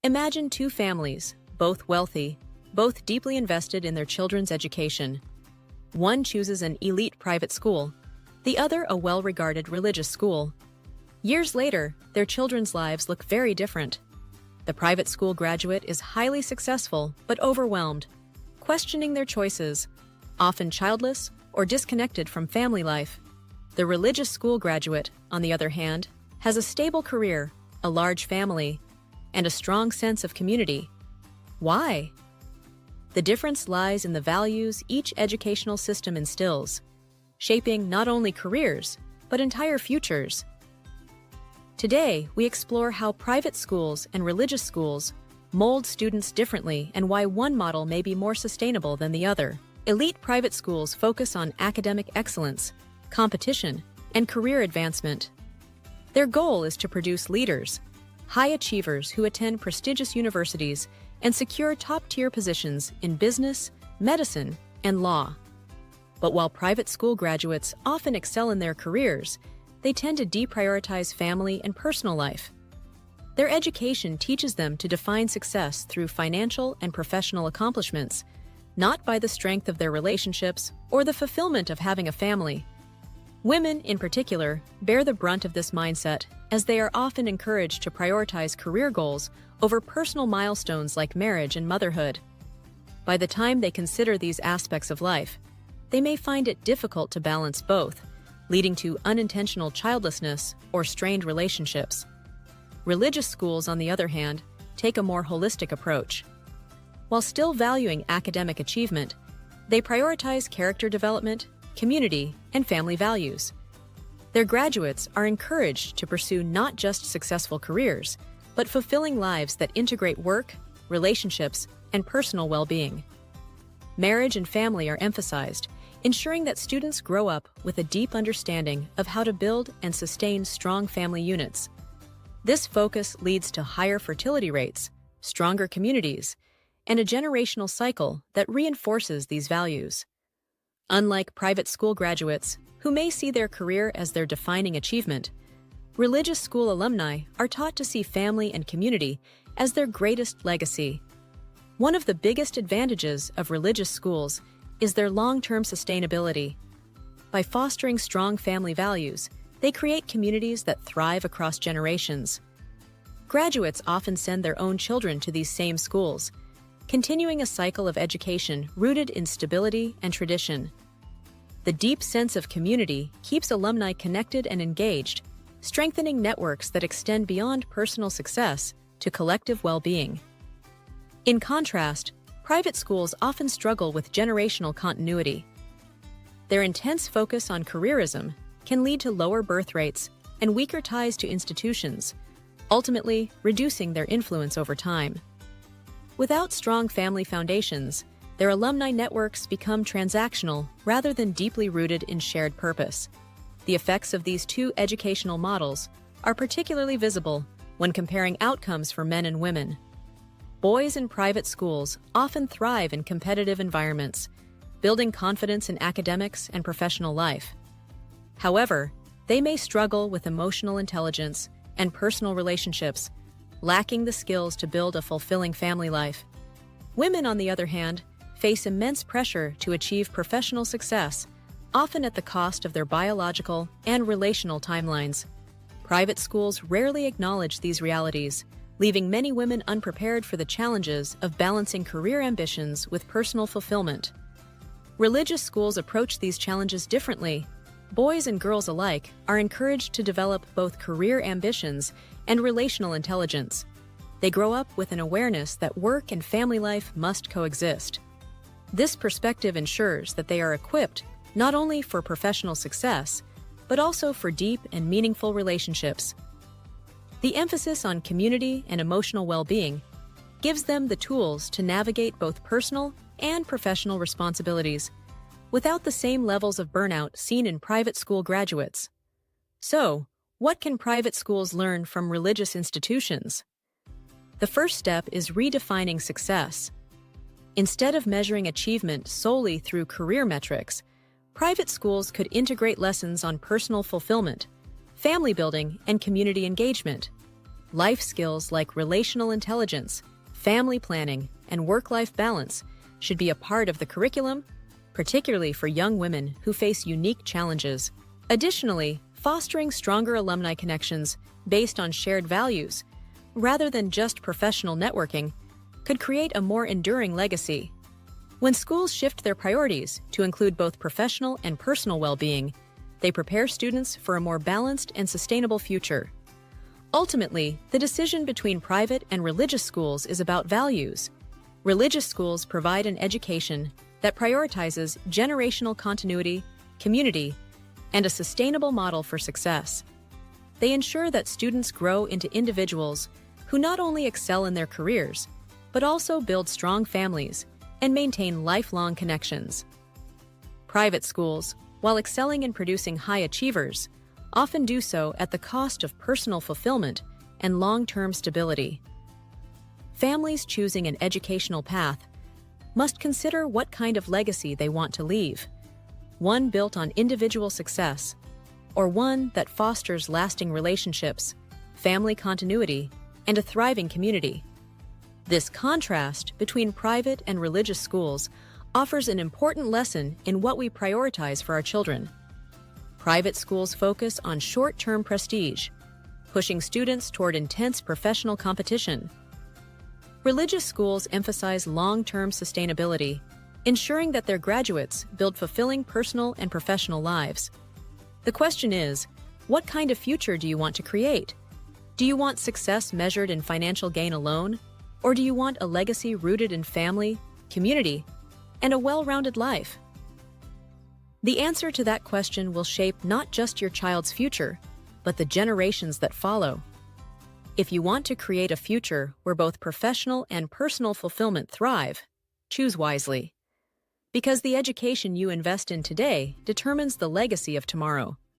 Imagine two families, both wealthy, both deeply invested in their children's education. One chooses an elite private school, the other a well-regarded religious school. Years later, their children's lives look very different. The private school graduate is highly successful but overwhelmed, questioning their choices, often childless or disconnected from family life. The religious school graduate, on the other hand, has a stable career, a large family, and a strong sense of community. Why? The difference lies in the values each educational system instills, shaping not only careers, but entire futures. Today, we explore how private schools and religious schools mold students differently and why one model may be more sustainable than the other. Elite private schools focus on academic excellence, competition, and career advancement. Their goal is to produce leaders, high achievers who attend prestigious universities and secure top-tier positions in business, medicine, and law. But while private school graduates often excel in their careers, they tend to deprioritize family and personal life. Their education teaches them to define success through financial and professional accomplishments, not by the strength of their relationships or the fulfillment of having a family. Women, in particular, bear the brunt of this mindset, as they are often encouraged to prioritize career goals over personal milestones like marriage and motherhood. By the time they consider these aspects of life, they may find it difficult to balance both, leading to unintentional childlessness or strained relationships. Religious schools, on the other hand, take a more holistic approach. While still valuing academic achievement, they prioritize character development, community, and family values. Their graduates are encouraged to pursue not just successful careers, but fulfilling lives that integrate work, relationships, and personal well-being. Marriage and family are emphasized, ensuring that students grow up with a deep understanding of how to build and sustain strong family units. This focus leads to higher fertility rates, stronger communities, and a generational cycle that reinforces these values. Unlike private school graduates, who may see their career as their defining achievement, religious school alumni are taught to see family and community as their greatest legacy. One of the biggest advantages of religious schools is their long-term sustainability. By fostering strong family values, they create communities that thrive across generations. Graduates often send their own children to these same schools, continuing a cycle of education rooted in stability and tradition. The deep sense of community keeps alumni connected and engaged, strengthening networks that extend beyond personal success to collective well-being. In contrast, private schools often struggle with generational continuity. Their intense focus on careerism can lead to lower birth rates and weaker ties to institutions, ultimately reducing their influence over time. Without strong family foundations, their alumni networks become transactional rather than deeply rooted in shared purpose. The effects of these two educational models are particularly visible when comparing outcomes for men and women. Boys in private schools often thrive in competitive environments, building confidence in academics and professional life. However, they may struggle with emotional intelligence and personal relationships, lacking the skills to build a fulfilling family life. Women, on the other hand, face immense pressure to achieve professional success, often at the cost of their biological and relational timelines. Private schools rarely acknowledge these realities, leaving many women unprepared for the challenges of balancing career ambitions with personal fulfillment. Religious schools approach these challenges differently. Boys and girls alike are encouraged to develop both career ambitions and relational intelligence. They grow up with an awareness that work and family life must coexist. This perspective ensures that they are equipped not only for professional success, but also for deep and meaningful relationships. The emphasis on community and emotional well-being gives them the tools to navigate both personal and professional responsibilities without the same levels of burnout seen in private school graduates. So, what can private schools learn from religious institutions? The first step is redefining success. Instead of measuring achievement solely through career metrics, private schools could integrate lessons on personal fulfillment, family building, and community engagement. Life skills like relational intelligence, family planning, and work-life balance should be a part of the curriculum, particularly for young women who face unique challenges. Additionally, fostering stronger alumni connections based on shared values, rather than just professional networking, could create a more enduring legacy. When schools shift their priorities to include both professional and personal well-being, they prepare students for a more balanced and sustainable future. Ultimately, the decision between private and religious schools is about values. Religious schools provide an education that prioritizes generational continuity, community, and a sustainable model for success. They ensure that students grow into individuals who not only excel in their careers, but also build strong families and maintain lifelong connections. Private schools, while excelling in producing high achievers, often do so at the cost of personal fulfillment and long-term stability. Families choosing an educational path must consider what kind of legacy they want to leave, one built on individual success, or one that fosters lasting relationships, family continuity, and a thriving community. This contrast between private and religious schools offers an important lesson in what we prioritize for our children. Private schools focus on short-term prestige, pushing students toward intense professional competition. Religious schools emphasize long-term sustainability, ensuring that their graduates build fulfilling personal and professional lives. The question is, what kind of future do you want to create? Do you want success measured in financial gain alone? Or do you want a legacy rooted in family, community, and a well-rounded life? The answer to that question will shape not just your child's future, but the generations that follow. If you want to create a future where both professional and personal fulfillment thrive, choose wisely. Because the education you invest in today determines the legacy of tomorrow.